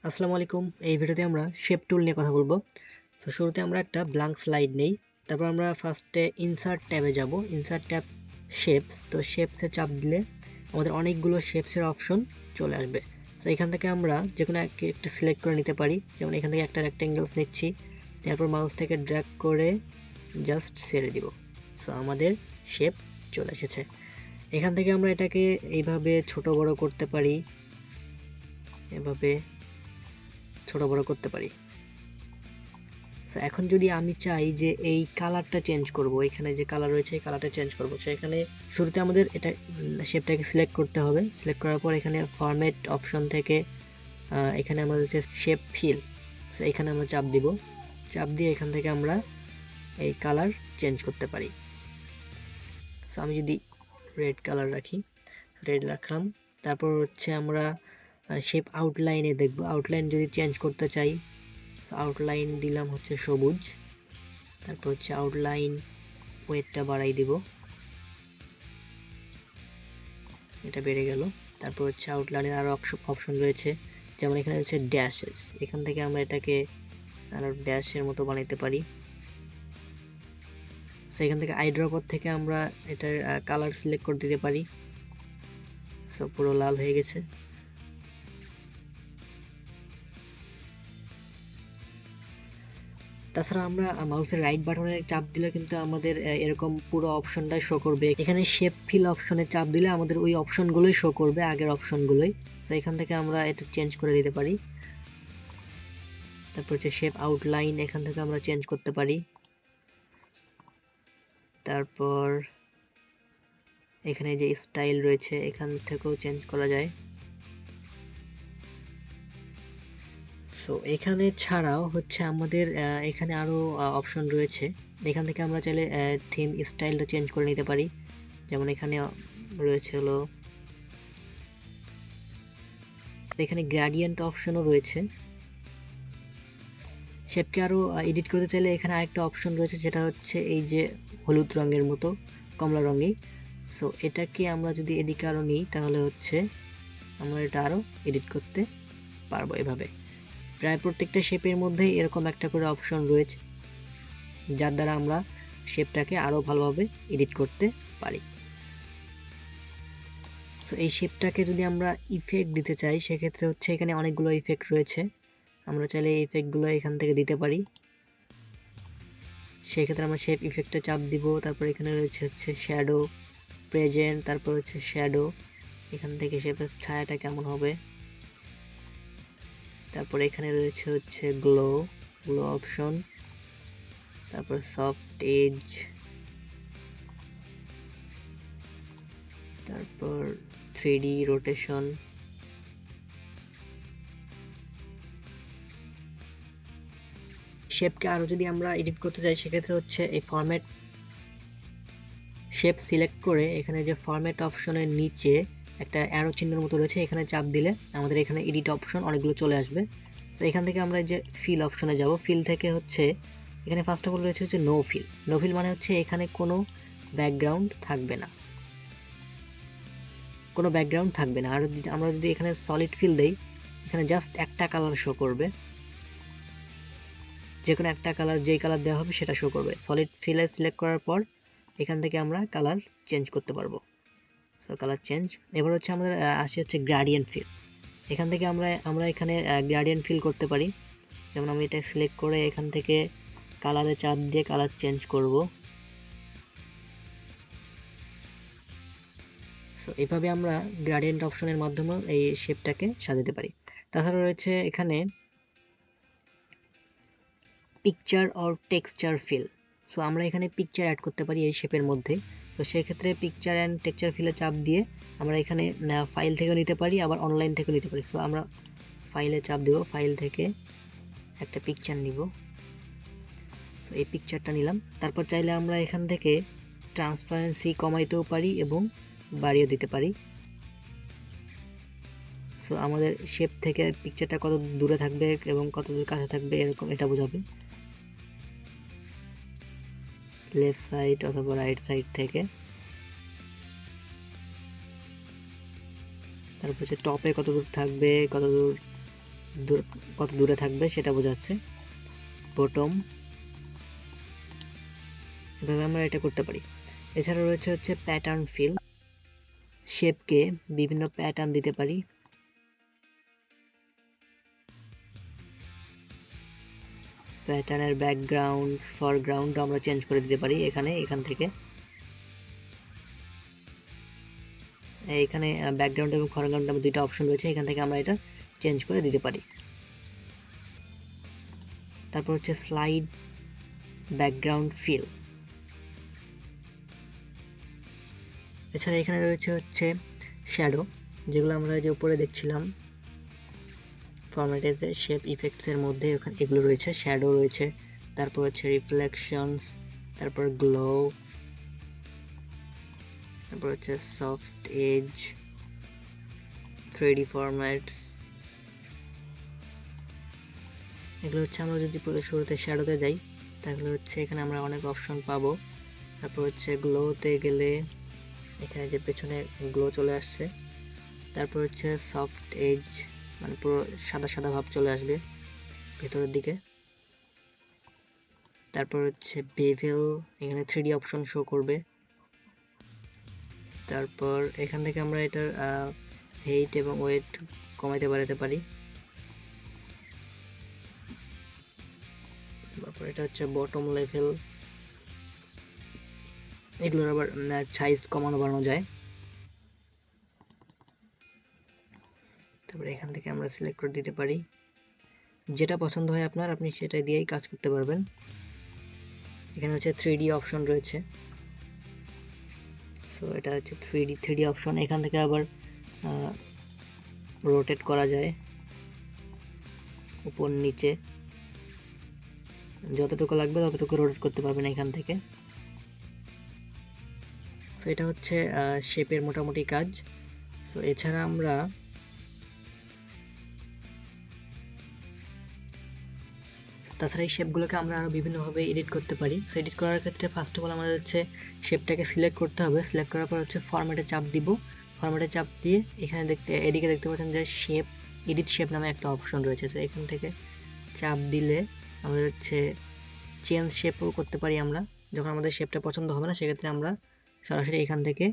আসসালামু আলাইকুম। এই ভিডিওতে আমরা শেপ টুল নিয়ে কথা বলবো। তো শুরুতে আমরা একটা ব্ল্যাঙ্ক স্লাইড নেই, তারপর আমরা ফার্স্টে ইনসার্ট ট্যাবে যাব। ইনসার্ট ট্যাব শেপস, তো শেপসে চাপ দিলে আমাদের অনেকগুলো শেপসের অপশন চলে আসবে। তো এখান থেকে আমরা যে কোনো একটা সিলেক্ট করে নিতে পারি। যেমন এখান থেকে একটা রেক্টেঙ্গেলস নিচ্ছি, তারপর মাউস থেকে ড্র্যাগ করে জাস্ট ছেড়ে দিব। সো আমাদের শেপ চলে এসেছে। এখান থেকে আমরা এটাকে এইভাবে ছোট বড় করতে পারি, এভাবে ছোট বড় করতে পারি। সো এখন যদি আমি চাই যে এই কালারটা চেঞ্জ করব, এখানে যে কালার রয়েছে এই কালারটা চেঞ্জ করব, সো এখানে শুরুতে আমাদের এটা শেপটাকে সিলেক্ট করতে হবে। সিলেক্ট করার পর এখানে ফরম্যাট অপশন থেকে এখানে আমরা হচ্ছে শেপ ফিল, সো এখানে আমরা চাপ দিব। চাপ দিয়ে এখান থেকে আমরা এই কালার চেঞ্জ করতে পারি। সো আমি যদি রেড কালার রাখি, রেড রাখলাম। তারপর হচ্ছে আমরা শেপ আউটলাইনে দেখব, আউটলাইন যদি চেঞ্জ করতে চাই আউটলাইন দিলাম হচ্ছে সবুজ। তারপর হচ্ছে আউটলাইন ওয়েটটা বাড়াই দিব, এটা বেড়ে গেল। তারপর হচ্ছে আউটলাইনের আরও অপশন রয়েছে, যেমন এখানে হচ্ছে ড্যাশেস, এখান থেকে আমরা এটাকে আরও ড্যাশের মতো বানাইতে পারি। সো এখান থেকে আইড্রপার থেকে আমরা এটার কালার সিলেক্ট করে দিতে পারি। সো পুরো লাল হয়ে গেছে। তাছাড়া আমরা মাউসের রাইট বাটনে চাপ দিলে কিন্তু আমাদের এরকম পুরো অপশনটাই শো করবে। এখানে শেপ ফিল অপশনে চাপ দিলে আমাদের ওই অপশনগুলোই শো করবে, আগের অপশনগুলোই। তো এখান থেকে আমরা এটা চেঞ্জ করে দিতে পারি। তারপর হচ্ছে শেপ আউটলাইন, এখান থেকে আমরা চেঞ্জ করতে পারি। তারপর এখানে যে স্টাইল রয়েছে এখান থেকেও চেঞ্জ করা যায়। সো এখানে ছাড়াও হচ্ছে আমাদের এখানে আরও অপশন রয়েছে। এখান থেকে আমরা চাইলে থিম স্টাইলটা চেঞ্জ করে নিতে পারি। যেমন এখানে রয়েছে হলো, এখানে গ্রেডিয়েন্ট অপশনও রয়েছে। শেপকে আরও এডিট করতে চাইলে এখানে আরেকটা অপশন রয়েছে, যেটা হচ্ছে এই যে হলুদ রঙের মতো, কমলা রঙের। সো এটাকে আমরা যদি এদিকে আরও নিই তাহলে হচ্ছে আমরা এটা আরও এডিট করতে পারবো। এভাবে প্রায় প্রত্যেকটা শেপের মধ্যেই এরকম একটা করে অপশন রয়েছে, যার দ্বারা আমরা শেপটাকে আরও ভালোভাবে এডিট করতে পারি। সো এই শেপটাকে যদি আমরা ইফেক্ট দিতে চাই সেক্ষেত্রে হচ্ছে এখানে অনেকগুলো ইফেক্ট রয়েছে, আমরা চাইলে এই ইফেক্টগুলো এখান থেকে দিতে পারি। সেক্ষেত্রে আমরা শেপ ইফেক্টে চাপ দিব। তারপর এখানে রয়েছে হচ্ছে শ্যাডো, প্রেজেন্ট, তারপর হচ্ছে শ্যাডো, এখান থেকে শেপের ছায়াটা কেমন হবে। তারপর এখানে রয়েছে হচ্ছে গ্লো অপশন, তারপর সফট এজ, তারপর 3D রোটেশন। শেপকে আরও যদি আমরা এডিট করতে চাই সেক্ষেত্রে হচ্ছে এই ফরম্যাট শেপ সিলেক্ট করে এখানে যে ফরম্যাট অপশনের নিচে একটা অ্যারো চিহ্নের মতো রয়েছে, এখানে চাপ দিলে আমাদের এখানে এডিট অপশন অনেকগুলো চলে আসবে। তো এখান থেকে আমরা যে ফিল অপশনে যাব, ফিল থেকে হচ্ছে এখানে ফার্স্ট অফ অল রয়েছে হচ্ছে নো ফিল। নো ফিল মানে হচ্ছে এখানে কোনো ব্যাকগ্রাউন্ড থাকবে না, কোনো ব্যাকগ্রাউন্ড থাকবে না। আর আমরা যদি এখানে সলিড ফিল দেই, এখানে জাস্ট একটা কালার শো করবে, যে কোনো একটা কালার, যেই কালার দেওয়া হবে সেটা শো করবে। সলিড ফিলে সিলেক্ট করার পর এখান থেকে আমরা কালার চেঞ্জ করতে পারবো। So colour change. এবার হচ্ছে আমাদের আসে হচ্ছে গ্রেডিয়েন্ট ফিল। এখান থেকে আমরা এখানে গ্রেডিয়েন্ট ফিল করতে পারি। যেমন আমি এটা সিলেক্ট করে এখান থেকে কালারে চাপ দিয়ে কালার চেঞ্জ করব। সো এইভাবে আমরা গ্রেডিয়েন্ট অপশনের মাধ্যমে এই শেপটাকে সাজাতে পারি। তাছাড়া রয়েছে এখানে picture or texture feel. So আমরা এখানে পিকচার অ্যাড করতে পারি এই শেপের মধ্যে। তো সেক্ষেত্রে পিকচার অ্যান্ড টেক্সচার ফিলে চাপ দিয়ে আমরা এখানে ফাইল থেকেও নিতে পারি, আবার অনলাইন থেকেও নিতে পারি। সো আমরা ফাইলে চাপ দেব, ফাইল থেকে একটা পিকচার নিব। সো এই পিকচারটা নিলাম। তারপর চাইলে আমরা এখান থেকে ট্রান্সপারেন্সি কমাইতেও পারি এবং বাড়িয়ে দিতে পারি। সো আমাদের শেপ থেকে পিকচারটা কত দূরে থাকবে এবং কত দূর কাছে থাকবে এরকম এটা বোঝাবে। লেফট সাইড অথবা রাইট সাইড থেকে। তারপর হচ্ছে টপে কত দূর থাকবে, কত দূর কত দূরে থাকবে সেটা বোঝাচ্ছে। বটম, এভাবে আমরা এটা করতে পারি। এছাড়া রয়েছে হচ্ছে প্যাটার্ন ফিল, শেপকে বিভিন্ন প্যাটার্ন দিতে পারি। প্যাটার্নের ব্যাকগ্রাউন্ড, ফরগ্রাউন্ড আমরা চেঞ্জ করে দিতে পারি এখান থেকে। এখানে ব্যাকগ্রাউন্ড এবং ফরগ্রাউন্ড নামে দুইটা অপশন রয়েছে, এখান থেকে আমরা এটা চেঞ্জ করে দিতে পারি। তারপর হচ্ছে স্লাইড ব্যাকগ্রাউন্ড ফিল। এছাড়া এখানে রয়েছে হচ্ছে শ্যাডো, যেগুলো আমরা যে উপরে দেখছিলাম ফরম্যাটেতে শেপ ইফেক্টসের মধ্যে এগুলো রয়েছে, শ্যাডো রয়েছে, তারপর হচ্ছে রিফ্লেকশনস, তারপর গ্লো, তারপর হচ্ছে সফট এজ, 3D ফরম্যাটস। এগুলো হচ্ছে আমরা যদি শুরুতে শ্যাডোতে যাই তাহলে হচ্ছে এখানে আমরা অনেক অপশন পাবো। তারপর হচ্ছে গ্লোতে গেলে এখানে যে পেছনে গ্লো চলে আসছে। তারপর হচ্ছে সফট এজ, মানে পুরো সাদা সাদা ভাব চলে আসবে ভেতরের দিকে। তারপর হচ্ছে বেভেল, এখানে 3D অপশন শো করবে। তারপর এখান থেকে আমরা এটার হেইট এবং ওয়েট কমাইতে বাড়াতে পারি। তারপর এটা হচ্ছে বটম লেভেল, এগুলোর আবার সাইজ কমানো বাড়ানো যায়। তারপরে এখান থেকে আমরা সিলেক্ট করে দিতে পারি, যেটা পছন্দ হয় আপনার, আপনি সেটা দিয়েই কাজ করতে পারবেন। এখানে হচ্ছে 3D অপশন রয়েছে, সো এটা হচ্ছে 3D অপশন। এখান থেকে আবার রোটেট করা যায় উপর নিচে, যতটুকু লাগবে ততটুকু রোটেট করতে পারবেন এখান থেকে। সো এটা হচ্ছে শেপের মোটামুটি কাজ। সো এছাড়া আমরা তাছাড়া এই শেপগুলোকে আমরা আরও বিভিন্নভাবে এডিট করতে পারি। সো এডিট করার ক্ষেত্রে ফার্স্ট অফ অল আমাদের হচ্ছে শেপটাকে সিলেক্ট করতে হবে। সিলেক্ট করার পর হচ্ছে ফরম্যাটে চাপ দিব। ফরম্যাটে চাপ দিয়ে এখানে এদিকে দেখতে পাচ্ছেন যে শেপ, এডিট শেপ নামে একটা অপশন রয়েছে। সো এখান থেকে চাপ দিলে আমাদের হচ্ছে চেঞ্জ শেপও করতে পারি আমরা। যখন আমাদের শেপটা পছন্দ হবে না সেক্ষেত্রে আমরা সরাসরি এখান থেকে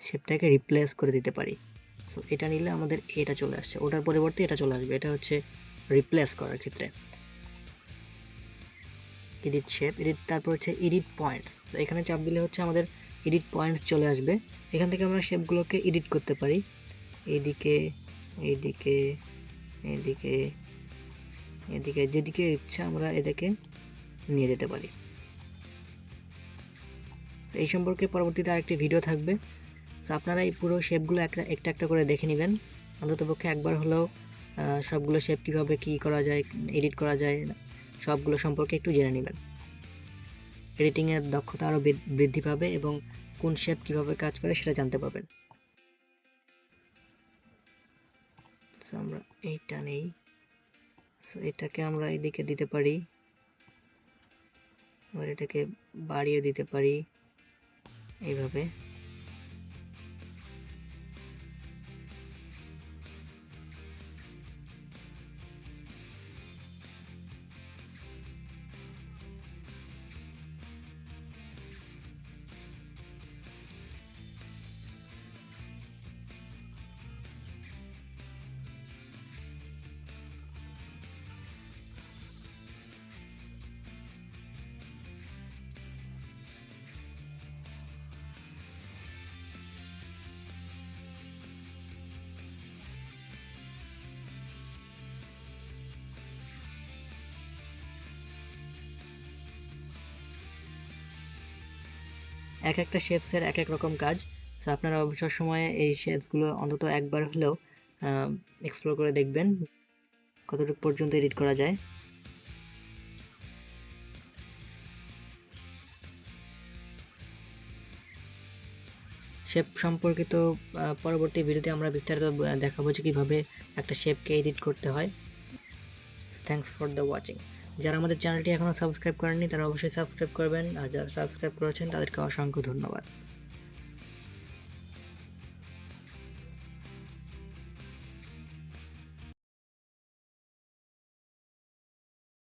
শেপটাকে রিপ্লেস করে দিতে পারি। সো এটা নিলে আমাদের এটা চলে আসছে, ওটার পরিবর্তে এটা চলে আসবে। এটা হচ্ছে রিপ্লেস করার ক্ষেত্রে। এডিট শেপ, এডিট, তারপর হচ্ছে এডিট পয়েন্টস। এখানে চাপ দিলে হচ্ছে আমাদের এডিট পয়েন্টস চলে আসবে। এখান থেকে আমরা শেপগুলোকে এডিট করতে পারি, এইদিকে এইদিকে এদিকে এদিকে, যেদিকে ইচ্ছা আমরা এটাকে নিয়ে যেতে পারি। এই সম্পর্কে পরবর্তীতে আরেকটি ভিডিও থাকবে। সো আপনারা এই পুরো শেপগুলো একটা একটা করে দেখে নেবেন, অন্ততপক্ষে একবার হলেও সবগুলো শেপ কীভাবে কী করা যায়, এডিট করা যায়, সবগুলো সম্পর্কে একটু জেনে নেবেন। এডিটিংয়ের দক্ষতা আরও বৃদ্ধি পাবে এবং কোন শেপ কীভাবে কাজ করে সেটা জানতে পারবেন। সো আমরা এইটা নেই, সো এটাকে আমরা এদিকে দিতে পারি, আবার এটাকে বাড়িয়ে দিতে পারি এইভাবে। এক একটা শেপসের এক এক রকম কাজ। সো আপনারা অবসর সময়ে এই শেপসগুলো অন্তত একবার হলেও এক্সপ্লোর করে দেখবেন কতটুকু পর্যন্ত এডিট করা যায়। শেপ সম্পর্কিত পরবর্তী ভিডিওতে আমরা বিস্তারিত দেখাবো যে কীভাবে একটা শেপকে এডিট করতে হয়। Thanks for the watching. যারা আমাদের চ্যানেলটি এখনও সাবস্ক্রাইব করেননি তারা অবশ্যই সাবস্ক্রাইব করবেন, আর যারা সাবস্ক্রাইব করেছেন তাদেরকে অসংখ্য ধন্যবাদ।